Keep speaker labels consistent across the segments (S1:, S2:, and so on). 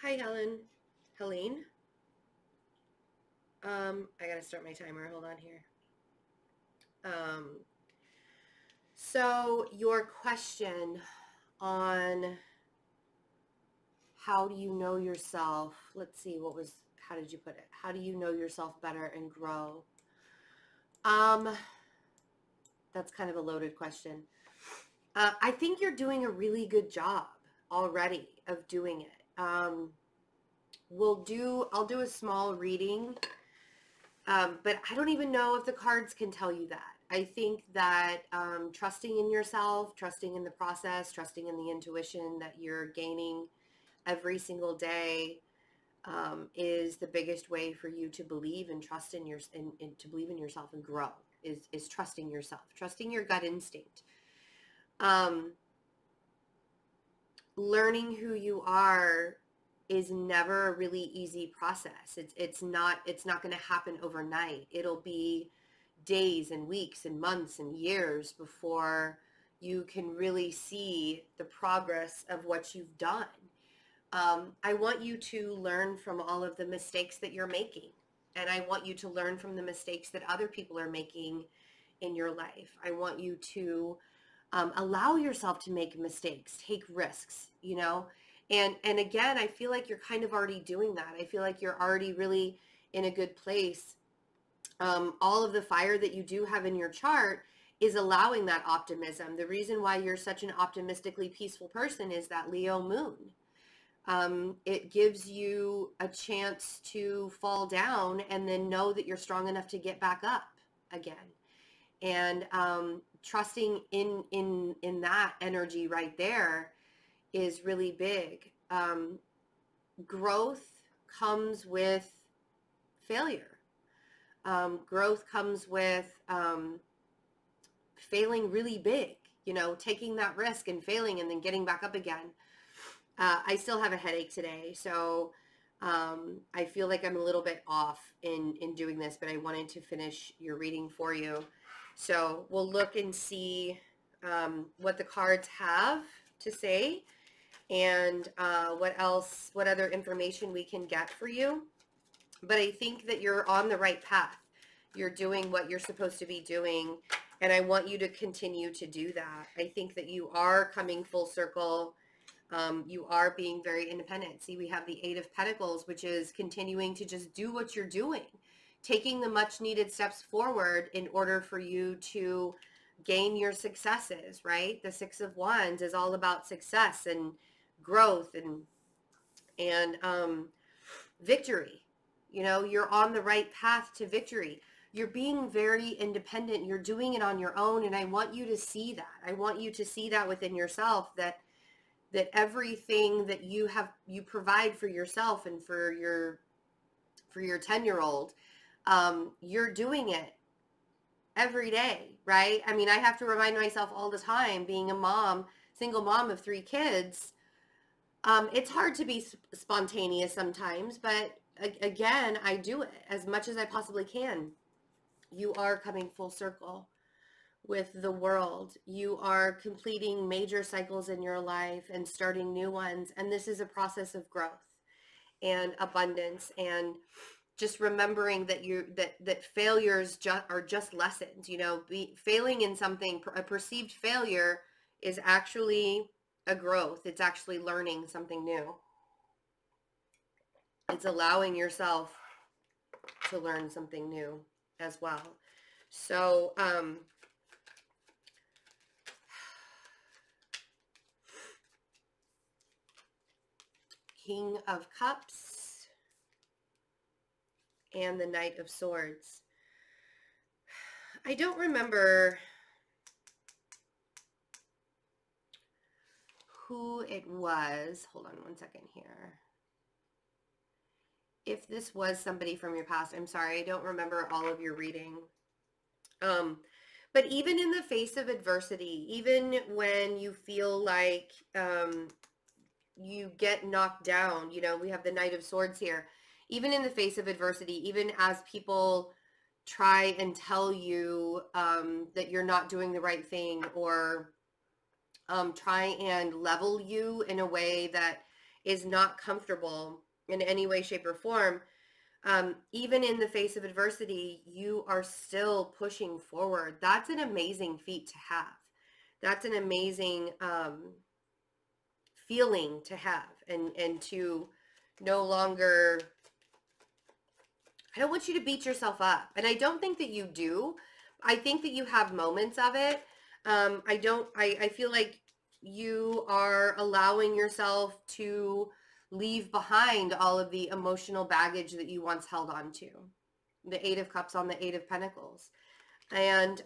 S1: Hi, Helene. I gotta start my timer. Hold on here. Um, so your question on how do you know yourself? Let's see, how did you put it? How do you know yourself better and grow? Um, that's kind of a loaded question. I think you're doing a really good job already of doing it. I'll do a small reading. But I don't even know if the cards can tell you that. I think that trusting in yourself, trusting in the process, trusting in the intuition that you're gaining every single day is the biggest way for you to believe and trust in and to believe in yourself and grow is trusting yourself, trusting your gut instinct. Learning who you are is never a really easy process. It's not going to happen overnight. It'll be days and weeks and months and years before you can really see the progress of what you've done. I want you to learn from all of the mistakes that you're making. And I want you to learn from the mistakes that other people are making in your life. I want you to allow yourself to make mistakes, take risks, and again, I feel like you're kind of already doing that. I feel like you're already really in a good place. All of the fire that you do have in your chart is allowing that optimism. The reason why you're such an optimistically peaceful person is that Leo moon. It gives you a chance to fall down and then know that you're strong enough to get back up again. And trusting in that energy right there is really big. Growth comes with failure. Growth comes with failing really big, taking that risk and failing and then getting back up again. I still have a headache today, so I feel like I'm a little bit off in doing this, but I wanted to finish your reading for you. So we'll look and see what the cards have to say and what other information we can get for you. But I think that you're on the right path. You're doing what you're supposed to be doing, and I want you to continue to do that. I think that you are coming full circle. You are being very independent. See, we have the Eight of Pentacles, which is continuing to just do what you're doing, taking the much needed steps forward in order for you to gain your successes, right? The Six of Wands is all about success and growth and victory. You're on the right path to victory. You're being very independent. You're doing it on your own. And I want you to see that. I want you to see that within yourself, that everything that you provide for yourself and for your 10-year-old, you're doing it every day, right? I mean, I have to remind myself all the time, being a mom, single mom of 3 kids, it's hard to be spontaneous sometimes, but again, I do it as much as I possibly can. You are coming full circle with the world. You are completing major cycles in your life and starting new ones. And this is a process of growth and abundance, and just remembering that that failures are just lessons. Failing in something, a perceived failure, is actually a growth. It's actually learning something new. It's allowing yourself to learn something new as well. So King of Cups and the Knight of Swords. I don't remember who it was. Hold on one second here. If this was somebody from your past, I'm sorry, I don't remember all of your reading. But even in the face of adversity, even when you feel like you get knocked down, we have the Knight of Swords here. Even in the face of adversity, even as people try and tell you that you're not doing the right thing, or try and level you in a way that is not comfortable in any way, shape, or form, even in the face of adversity, you are still pushing forward. That's an amazing feat to have. That's an amazing feeling to have, and to no longer, I don't want you to beat yourself up. And I don't think that you do. I think that you have moments of it. I feel like you are allowing yourself to leave behind all of the emotional baggage that you once held on to. The Eight of Cups on the Eight of Pentacles. And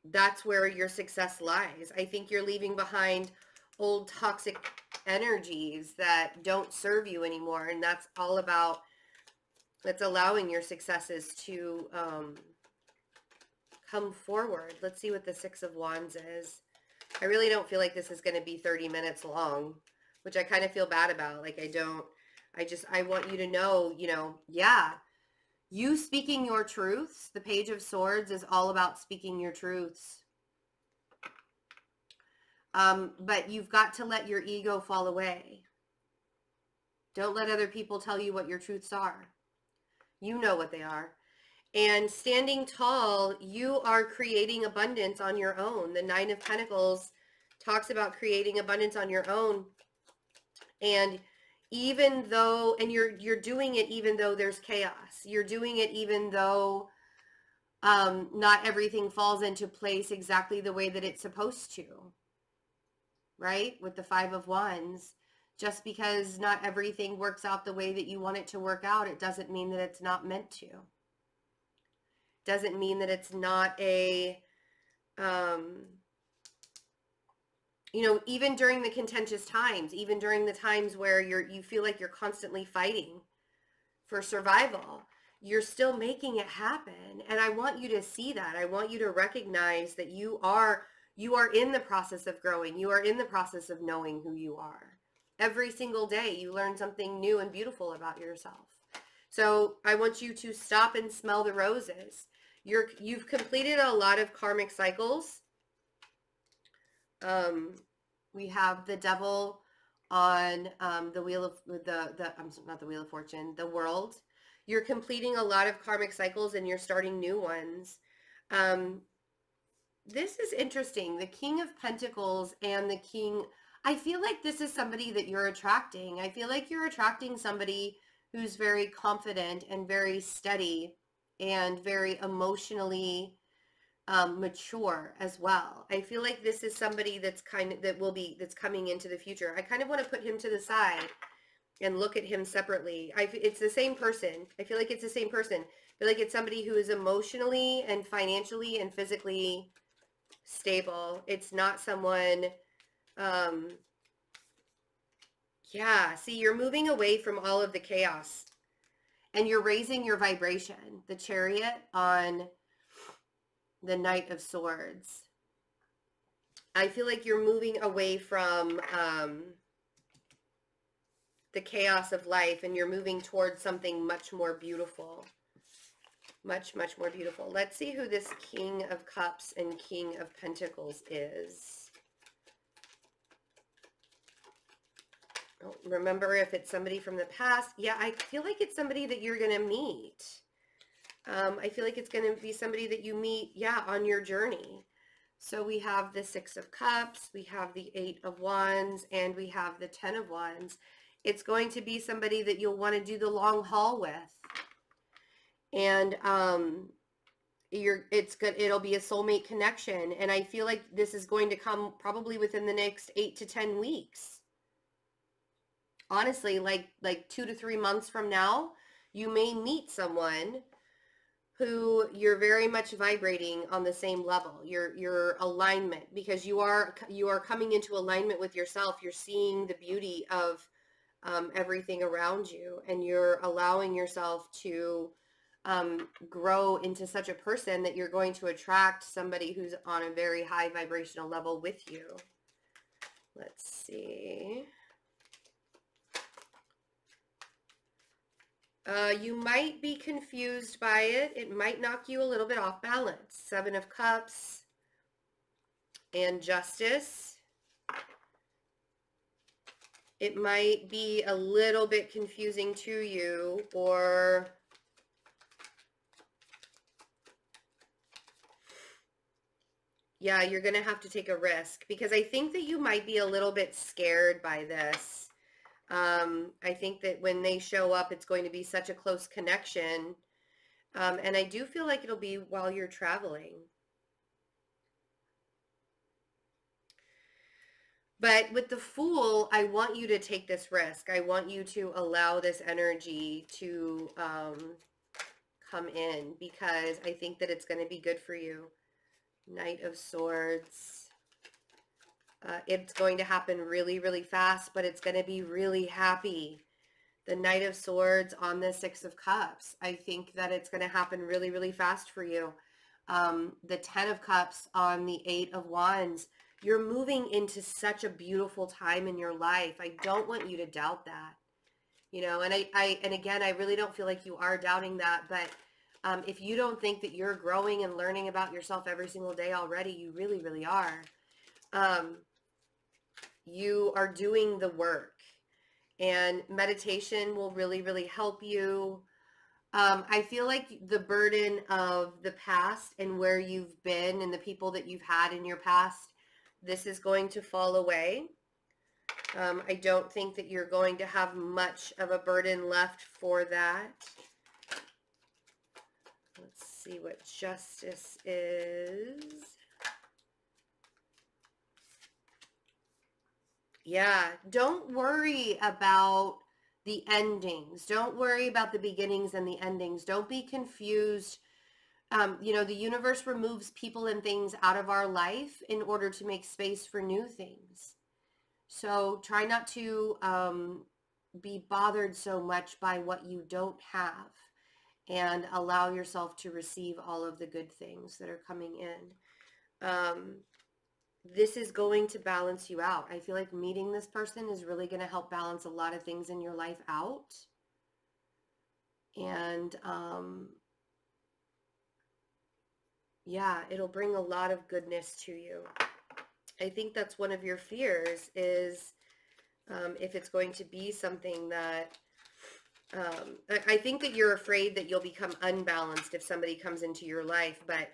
S1: that's where your success lies. I think you're leaving behind old toxic energies that don't serve you anymore. And that's all about, that's allowing your successes to come forward. Let's see what the Six of Wands is. I really don't feel like this is going to be 30 minutes long, which I kind of feel bad about. Like, I want you to know, yeah, you speaking your truths. The Page of Swords is all about speaking your truths. But you've got to let your ego fall away. Don't let other people tell you what your truths are. You know what they are. And standing tall, you are creating abundance on your own. The Nine of Pentacles talks about creating abundance on your own. And even though, and you're doing it even though there's chaos. You're doing it even though not everything falls into place exactly the way that it's supposed to. Right? With the Five of Wands. Just because not everything works out the way that you want it to work out, it doesn't mean that it's not meant to. Doesn't mean that it's not a, even during the contentious times, even during the times where you feel like you're constantly fighting for survival, you're still making it happen. And I want you to see that. I want you to recognize that you are in the process of growing. You are in the process of knowing who you are. Every single day you learn something new and beautiful about yourself. So I want you to stop and smell the roses. You've completed a lot of karmic cycles. We have the Devil on the Wheel of not the Wheel of Fortune, the World. You're completing a lot of karmic cycles and you're starting new ones. This is interesting. The King of Pentacles and the King, I feel like this is somebody that you're attracting. I feel like you're attracting somebody who's very confident and very steady and very emotionally mature as well. I feel like this is somebody that's that's coming into the future. I kind of want to put him to the side and look at him separately. It's the same person. I feel like it's the same person. I feel like it's somebody who is emotionally and financially and physically stable. It's not someone, yeah, see, you're moving away from all of the chaos. And you're raising your vibration. The Chariot on the Knight of Swords. I feel like you're moving away from the chaos of life and you're moving towards something much more beautiful. Much, much more beautiful. Let's see who this King of Cups and King of Pentacles is. Remember if it's somebody from the past. Yeah, I feel like it's somebody that you're going to meet. I feel like it's going to be somebody that you meet, yeah, on your journey. So we have the Six of Cups, we have the Eight of Wands, and we have the Ten of Wands. It's going to be somebody that you'll want to do the long haul with. And it'll be a soulmate connection. And I feel like this is going to come probably within the next 8 to 10 weeks. Honestly, like 2 to 3 months from now, you may meet someone who you're very much vibrating on the same level. Your alignment, because you are coming into alignment with yourself. You're seeing the beauty of everything around you, and you're allowing yourself to grow into such a person that you're going to attract somebody who's on a very high vibrational level with you. Let's see. You might be confused by it. It might knock you a little bit off balance. Seven of Cups and Justice. it might be a little bit confusing to you, or yeah, you're going to have to take a risk, because I think that you might be a little bit scared by this. I think that when they show up, it's going to be such a close connection. And I do feel like it'll be while you're traveling. But with the Fool, I want you to take this risk. I want you to allow this energy to come in, because I think that it's going to be good for you. Knight of Swords. It's going to happen really, really fast, but it's going to be really happy. The Knight of Swords on the Six of Cups. I think that it's going to happen really, really fast for you. The Ten of Cups on the Eight of Wands. You're moving into such a beautiful time in your life. I don't want you to doubt that. You know, and and again, I really don't feel like you are doubting that, but if you don't think that you're growing and learning about yourself every single day already, you really, really are. You are doing the work, and meditation will really, really help you. I feel like the burden of the past and where you've been and the people that you've had in your past, this is going to fall away. I don't think that you're going to have much of a burden left for that. Let's see what Justice is. Yeah, don't worry about the endings. Don't worry about the beginnings and the endings. Don't be confused. You know, the universe removes people and things out of our life in order to make space for new things. So try not to be bothered so much by what you don't have, and allow yourself to receive all of the good things that are coming in. This is going to balance you out. I feel like meeting this person is really going to help balance a lot of things in your life out. And yeah, it'll bring a lot of goodness to you. I think that's one of your fears, is if it's going to be something that I think that you're afraid that you'll become unbalanced if somebody comes into your life. But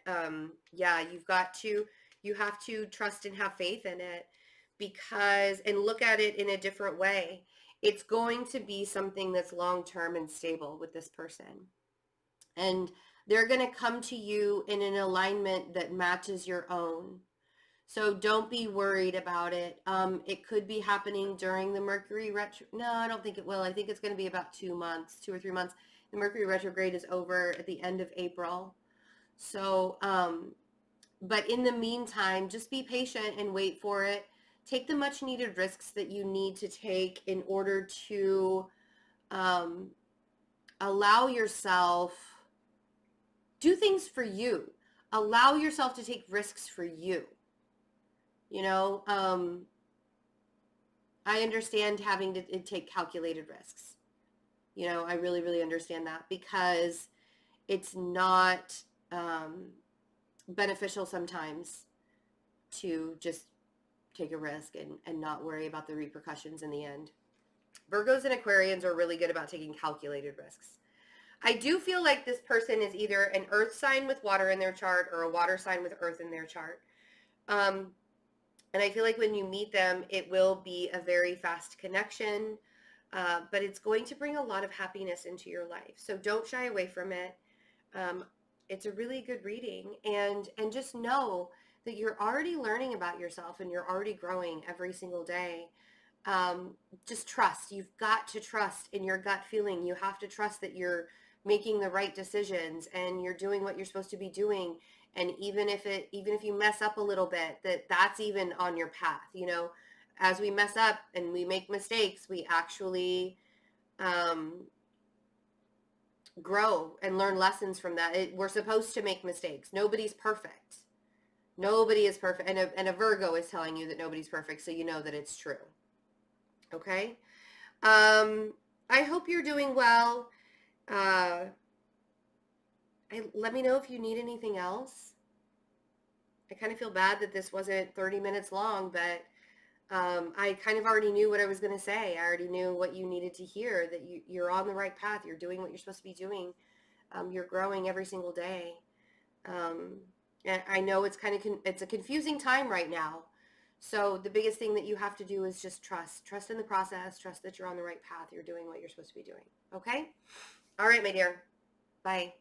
S1: yeah, you have to trust and have faith in it, because, and look at it in a different way. It's going to be something that's long-term and stable with this person. And they're going to come to you in an alignment that matches your own. So don't be worried about it. It could be happening during the Mercury retro. No, I don't think it will. I think it's going to be about 2 months, 2 or 3 months. The Mercury retrograde is over at the end of April. So, but in the meantime, just be patient and wait for it. Take the much needed risks that you need to take in order to allow yourself, do things for you. Allow yourself to take risks for you. You know, I understand having to take calculated risks. You know, I really, really understand that, because it's not beneficial sometimes to just take a risk and not worry about the repercussions in the end. Virgos and Aquarians are really good about taking calculated risks. I do feel like this person is either an earth sign with water in their chart or a water sign with earth in their chart. And I feel like when you meet them, it will be a very fast connection, but it's going to bring a lot of happiness into your life. So don't shy away from it. It's a really good reading, and just know that you're already learning about yourself and you're already growing every single day. Just trust. You've got to trust in your gut feeling. You have to trust that you're making the right decisions and you're doing what you're supposed to be doing. And even if you mess up a little bit, that's even on your path. You know, as we mess up and we make mistakes, we actually grow and learn lessons from that. We're supposed to make mistakes. Nobody's perfect. Nobody is perfect. And a Virgo is telling you that nobody's perfect, so you know that it's true. Okay? I hope you're doing well. Let me know if you need anything else. I kind of feel bad that this wasn't 30 minutes long, but I kind of already knew what I was going to say. I already knew what you needed to hear, that you're on the right path. You're doing what you're supposed to be doing. You're growing every single day. Um, and I know it's it's a confusing time right now. So the biggest thing that you have to do is just trust in the process, trust that you're on the right path. You're doing what you're supposed to be doing. Okay. All right, my dear. Bye.